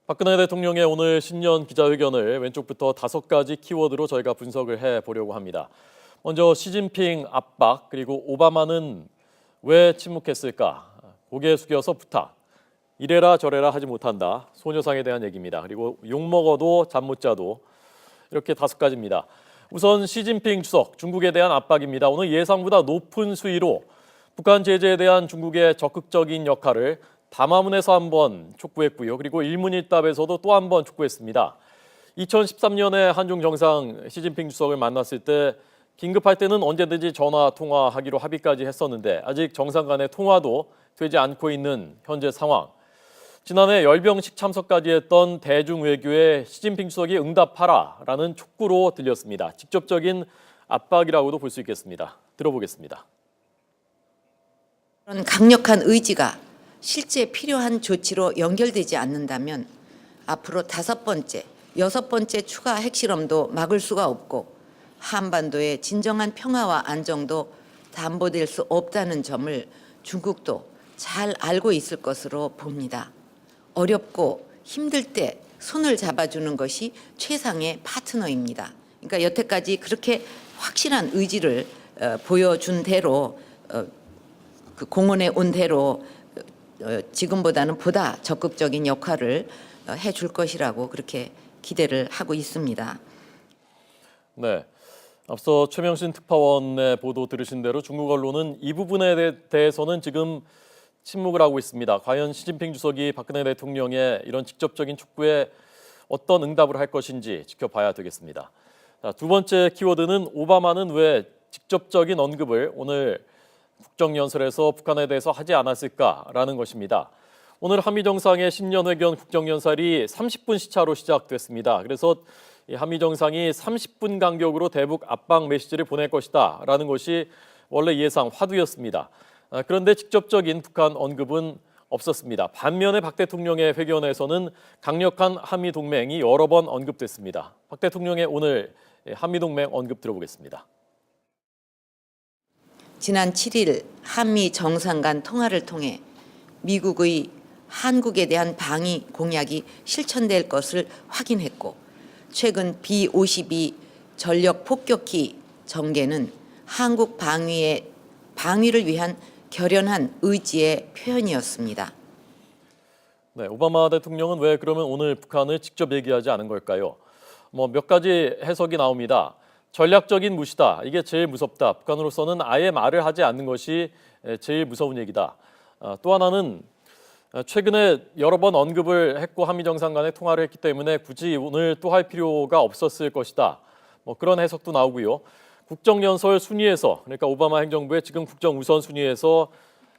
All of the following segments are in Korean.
박근혜 대통령의 오늘 신년 기자회견을 왼쪽부터 5가지 키워드로 저희가 분석을 해보려고 합니다. 먼저 시진핑 압박, 그리고 오바마는 왜 침묵했을까? 고개 숙여서 부탁, 이래라 저래라 하지 못한다. 소녀상에 대한 얘기입니다. 그리고 욕먹어도 잠 못 자도, 이렇게 5가지입니다. 우선 시진핑 주석, 중국에 대한 압박입니다. 오늘 예상보다 높은 수위로 북한 제재에 대한 중국의 적극적인 역할을 담화문에서 한번 촉구했고요. 그리고 일문일답에서도 또 한 번 촉구했습니다. 2013년에 한중 정상 시진핑 주석을 만났을 때 긴급할 때는 언제든지 전화 통화하기로 합의까지 했었는데 아직 정상 간의 통화도 되지 않고 있는 현재 상황. 지난해 열병식 참석까지 했던 대중 외교에 시진핑 주석이 응답하라라는 촉구로 들렸습니다. 직접적인 압박이라고도 볼 수 있겠습니다. 들어보겠습니다. 그런 강력한 의지가 실제 필요한 조치로 연결되지 않는다면 앞으로 5번째, 6번째 추가 핵실험도 막을 수가 없고 한반도의 진정한 평화와 안정도 담보될 수 없다는 점을 중국도 잘 알고 있을 것으로 봅니다. 어렵고 힘들 때 손을 잡아주는 것이 최상의 파트너입니다. 그러니까 여태까지 그렇게 확실한 의지를 보여준 대로 그 공언해 온 대로 지금보다는 보다 적극적인 역할을 해줄 것이라고 그렇게 기대를 하고 있습니다. 네, 앞서 최명신 특파원의 보도 들으신 대로 중국 언론은 이 부분에 대해서는 지금 침묵을 하고 있습니다. 과연 시진핑 주석이 박근혜 대통령의 이런 직접적인 촉구에 어떤 응답을 할 것인지 지켜봐야 되겠습니다. 자, 두 번째 키워드는 오바마는 왜 직접적인 언급을 오늘 국정연설에서 북한에 대해서 하지 않았을까라는 것입니다. 오늘 한미정상의 신년회견 국정연설이 30분 시차로 시작됐습니다. 그래서 한미정상이 30분 간격으로 대북 압박 메시지를 보낼 것이다 라는 것이 원래 예상 화두였습니다. 그런데 직접적인 북한 언급은 없었습니다. 반면에 박 대통령의 회견에서는 강력한 한미동맹이 여러 번 언급됐습니다. 박 대통령의 오늘 한미동맹 언급 들어보겠습니다. 지난 7일 한미 정상 간 통화를 통해 미국의 한국에 대한 방위 공약이 실천될 것을 확인했고 최근 B-52 전력 폭격기 전개는 한국 방위를 위한 결연한 의지의 표현이었습니다. 네, 오바마 대통령은 왜 그러면 오늘 북한을 직접 얘기하지 않은 걸까요? 몇 가지 해석이 나옵니다. 전략적인 무시다. 이게 제일 무섭다. 북한으로서는 아예 말을 하지 않는 것이 제일 무서운 얘기다. 또 하나는 최근에 여러 번 언급을 했고 한미 정상 간의 통화를 했기 때문에 굳이 오늘 또 할 필요가 없었을 것이다. 그런 해석도 나오고요. 국정연설 순위에서, 그러니까 오바마 행정부의 지금 국정 우선순위에서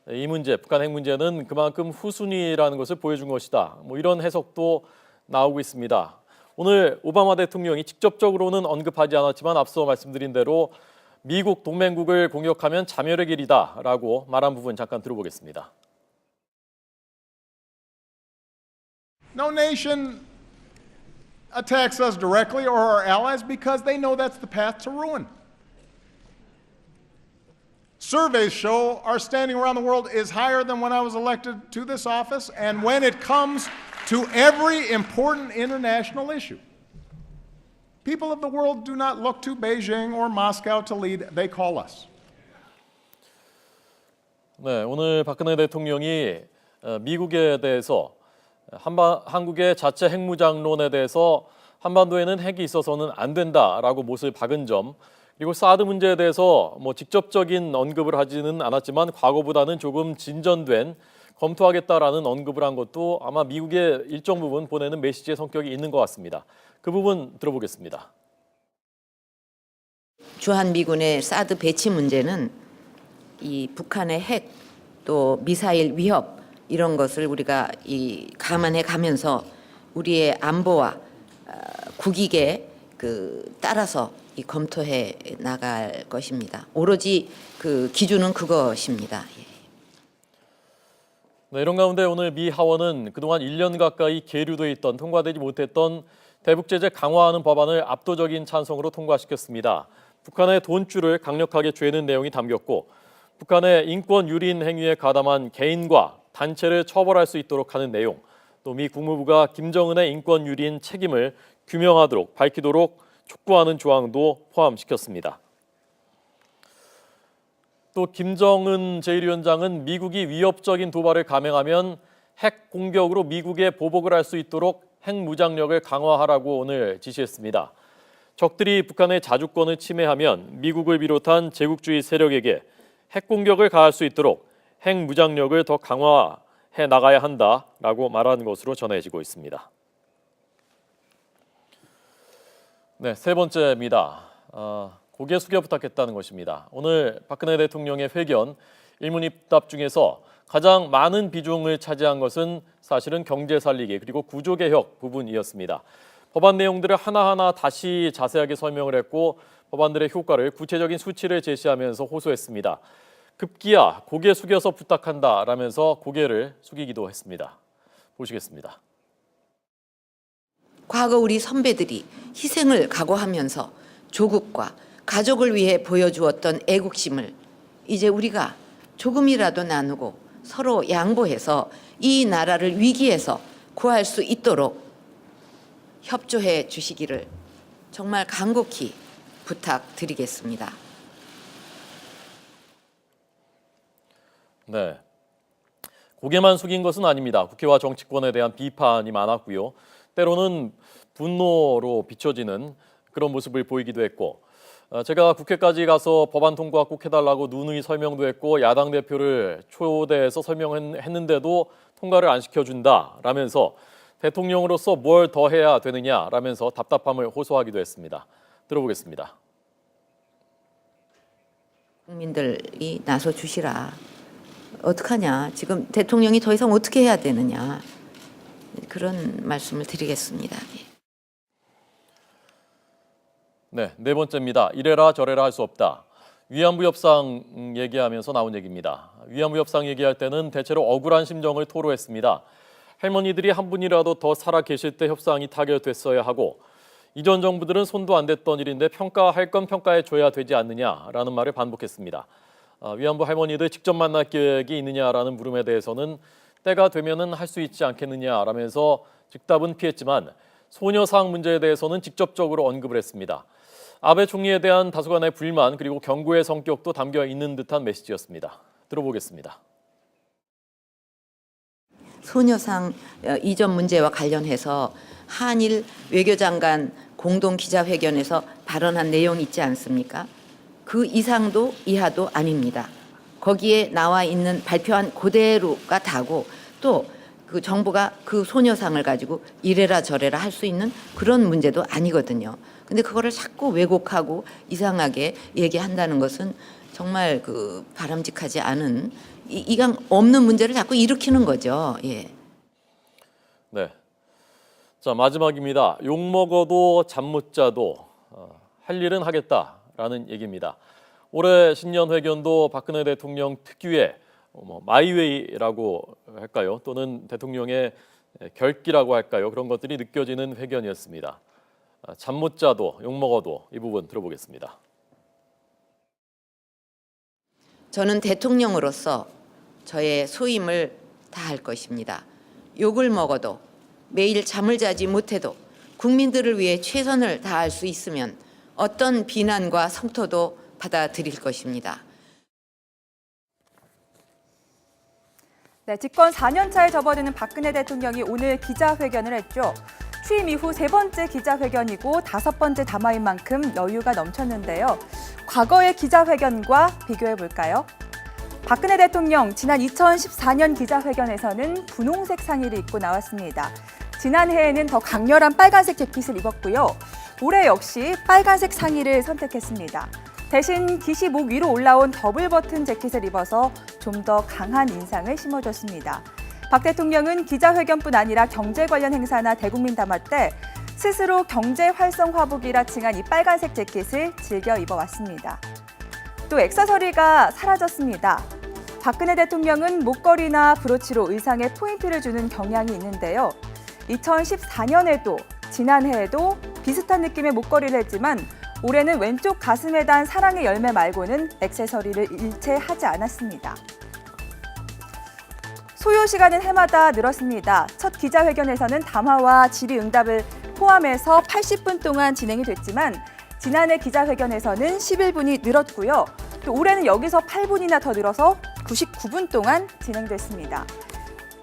이 문제, 북한 핵 문제는 그만큼 후순위라는 것을 보여준 것이다. 이런 해석도 나오고 있습니다. 오늘 오바마 대통령이 직접적으로는 언급하지 않았지만 앞서 말씀드린 대로 미국 동맹국을 공격하면 자멸의 길이다라고 말한 부분 잠깐 들어보겠습니다. No nation attacks us directly or our allies because they know that's the path to ruin. Surveys show our standing around the world is higher than when I was elected to this office, and when it comes to every important international issue. People of the world do not look to Beijing or Moscow to lead, they call us. 네, 오늘 박근혜 대통령이 미국에 대해서 한국의 자체 핵무장론에 대해서 한반도에는 핵이 있어서는 안 된다라고 못을 박은 점, 그리고 사드 문제에 대해서 직접적인 언급을 하지는 않았지만 과거보다는 조금 진전된 검토하겠다라는 언급을 한 것도 아마 미국의 일정 부분 보내는 메시지의 성격이 있는 것 같습니다. 그 부분 들어보겠습니다. 주한미군의 사드 배치 문제는 이 북한의 핵 또 미사일 위협 이런 것을 우리가 감안해 가면서 우리의 안보와 국익에 따라서 검토해 나갈 것입니다. 오로지 그 기준은 그것입니다. 네, 이런 가운데 오늘 미 하원은 그동안 1년 가까이 계류돼 있던 통과되지 못했던 대북 제재 강화하는 법안을 압도적인 찬성으로 통과시켰습니다. 북한의 돈줄을 강력하게 죄는 내용이 담겼고 북한의 인권 유린 행위에 가담한 개인과 단체를 처벌할 수 있도록 하는 내용, 또 미 국무부가 김정은의 인권 유린 책임을 규명하도록 밝히도록 촉구하는 조항도 포함시켰습니다. 또 김정은 제1위원장은 미국이 위협적인 도발을 감행하면 핵 공격으로 미국에 보복을 할 수 있도록 핵 무장력을 강화하라고 오늘 지시했습니다. 적들이 북한의 자주권을 침해하면 미국을 비롯한 제국주의 세력에게 핵 공격을 가할 수 있도록 핵 무장력을 더 강화해 나가야 한다라고 말한 것으로 전해지고 있습니다. 네, 세 번째입니다. 고개 숙여 부탁했다는 것입니다. 오늘 박근혜 대통령의 회견 일문일답 중에서 가장 많은 비중을 차지한 것은 사실은 경제 살리기 그리고 구조개혁 부분이었습니다. 법안 내용들을 하나하나 다시 자세하게 설명을 했고 법안들의 효과를 구체적인 수치를 제시하면서 호소했습니다. 급기야 고개 숙여서 부탁한다라면서 고개를 숙이기도 했습니다. 보시겠습니다. 과거 우리 선배들이 희생을 각오하면서 조국과 가족을 위해 보여주었던 애국심을 이제 우리가 조금이라도 나누고 서로 양보해서 이 나라를 위기에서 구할 수 있도록 협조해 주시기를 정말 간곡히 부탁드리겠습니다. 네, 고개만 숙인 것은 아닙니다. 국회와 정치권에 대한 비판이 많았고요. 때로는 분노로 비춰지는 그런 모습을 보이기도 했고 제가 국회까지 가서 법안 통과 꼭 해달라고 누누이 설명도 했고 야당 대표를 초대해서 설명했는데도 통과를 안 시켜준다라면서 대통령으로서 뭘 더 해야 되느냐라면서 답답함을 호소하기도 했습니다. 들어보겠습니다. 국민들이 나서 주시라. 어떡하냐. 지금 대통령이 더 이상 어떻게 해야 되느냐. 그런 말씀을 드리겠습니다. 네, 네 번째입니다. 이래라 저래라 할 수 없다. 위안부 협상 얘기하면서 나온 얘기입니다. 위안부 협상 얘기할 때는 대체로 억울한 심정을 토로했습니다. 할머니들이 한 분이라도 더 살아 계실 때 협상이 타결됐어야 하고 이전 정부들은 손도 안 댔던 일인데 평가할 건 평가해 줘야 되지 않느냐라는 말을 반복했습니다. 위안부 할머니들 직접 만날 계획이 있느냐라는 물음에 대해서는 때가 되면은 할 수 있지 않겠느냐라면서 즉답은 피했지만 소녀상 문제에 대해서는 직접적으로 언급을 했습니다. 아베 총리에 대한 다소간의 불만 그리고 경고의 성격도 담겨 있는 듯한 메시지였습니다. 들어보겠습니다. 소녀상 이전 문제와 관련해서 한일 외교장관 공동 기자회견에서 발언한 내용이 있지 않습니까? 그 이상도 이하도 아닙니다. 거기에 나와 있는 발표한 그대로가 다고 또 그 정부가 그 소녀상을 가지고 이래라 저래라 할 수 있는 그런 문제도 아니거든요. 근데 그거를 자꾸 왜곡하고 이상하게 얘기한다는 것은 정말 그 바람직하지 않은 이강 없는 문제를 자꾸 일으키는 거죠. 예. 네. 자, 마지막입니다. 욕 먹어도 잠 못 자도 할 일은 하겠다라는 얘기입니다. 올해 신년 회견도 박근혜 대통령 특유의 마이웨이라고 할까요? 또는 대통령의 결기라고 할까요? 그런 것들이 느껴지는 회견이었습니다. 잠 못 자도 욕 먹어도 이 부분 들어보겠습니다. 저는 대통령으로서 저의 소임을 다할 것입니다. 욕을 먹어도 매일 잠을 자지 못해도 국민들을 위해 최선을 다할 수 있으면 어떤 비난과 성토도 받아들일 것입니다. 네, 집권 4년 차에 접어드는 박근혜 대통령이 오늘 기자회견을 했죠. 취임 이후 세 번째 기자회견이고 다섯 번째 담화인 만큼 여유가 넘쳤는데요. 과거의 기자회견과 비교해 볼까요? 박근혜 대통령 지난 2014년 기자회견에서는 분홍색 상의를 입고 나왔습니다. 지난해에는 더 강렬한 빨간색 재킷을 입었고요. 올해 역시 빨간색 상의를 선택했습니다. 대신 깃이 목 위로 올라온 더블 버튼 재킷을 입어서 좀 더 강한 인상을 심어줬습니다. 박 대통령은 기자회견뿐 아니라 경제 관련 행사나 대국민 담화 때 스스로 경제 활성화복이라 칭한 이 빨간색 재킷을 즐겨 입어왔습니다. 또 액세서리가 사라졌습니다. 박근혜 대통령은 목걸이나 브로치로 의상에 포인트를 주는 경향이 있는데요. 2014년에도 지난해에도 비슷한 느낌의 목걸이를 했지만 올해는 왼쪽 가슴에 단 사랑의 열매 말고는 액세서리를 일체 하지 않았습니다. 소요 시간은 해마다 늘었습니다. 첫 기자회견에서는 담화와 질의응답을 포함해서 80분 동안 진행이 됐지만 지난해 기자회견에서는 11분이 늘었고요. 또 올해는 여기서 8분이나 더 늘어서 99분 동안 진행됐습니다.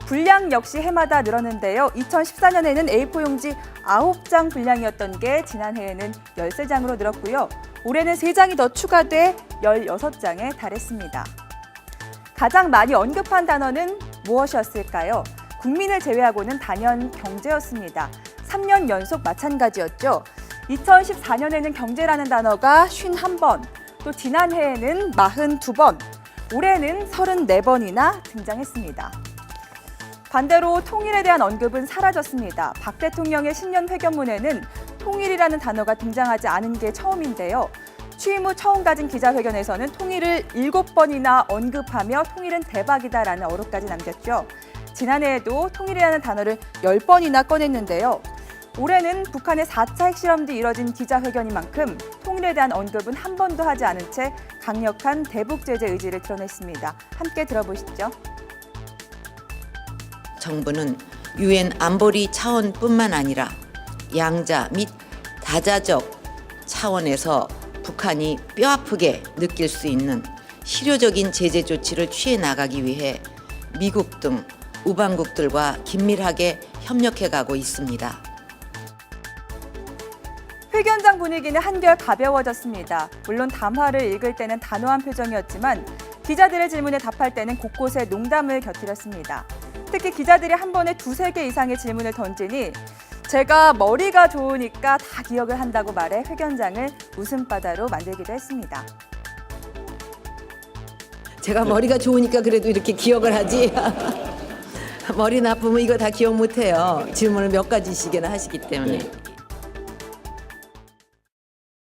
분량 역시 해마다 늘었는데요. 2014년에는 A4 용지 9장 분량이었던 게 지난해에는 13장으로 늘었고요. 올해는 3장이 더 추가돼 16장에 달했습니다. 가장 많이 언급한 단어는 무엇이었을까요? 국민을 제외하고는 단연 경제였습니다. 3년 연속 마찬가지였죠. 2014년에는 경제라는 단어가 51번, 또 지난해에는 42번, 올해는 34번이나 등장했습니다. 반대로 통일에 대한 언급은 사라졌습니다. 박 대통령의 신년 회견문에는 통일이라는 단어가 등장하지 않은 게 처음인데요. 취임 후 처음 가진 기자회견에서는 통일을 7번이나 언급하며 통일은 대박이다라는 어록까지 남겼죠. 지난해에도 통일이라는 단어를 10번이나 꺼냈는데요. 올해는 북한의 4차 핵실험 뒤 이뤄진 기자회견인 만큼 통일에 대한 언급은 한 번도 하지 않은 채 강력한 대북 제재 의지를 드러냈습니다. 함께 들어보시죠. 정부는 유엔 안보리 차원뿐만 아니라 양자 및 다자적 차원에서 북한이 뼈아프게 느낄 수 있는 실효적인 제재 조치를 취해 나가기 위해 미국 등 우방국들과 긴밀하게 협력해가고 있습니다. 회견장 분위기는 한결 가벼워졌습니다. 물론 담화를 읽을 때는 단호한 표정이었지만 기자들의 질문에 답할 때는 곳곳에 농담을 곁들였습니다. 특히 기자들이 한 번에 2-3개 이상의 질문을 던지니 제가 머리가 좋으니까 다 기억을 한다고 말해 회견장을 웃음바다로 만들기도 했습니다. 제가 머리가 좋으니까 그래도 이렇게 기억을 하지. 머리 나쁘면 이거 다 기억 못해요. 질문을 몇 가지씩이나 하시기 때문에.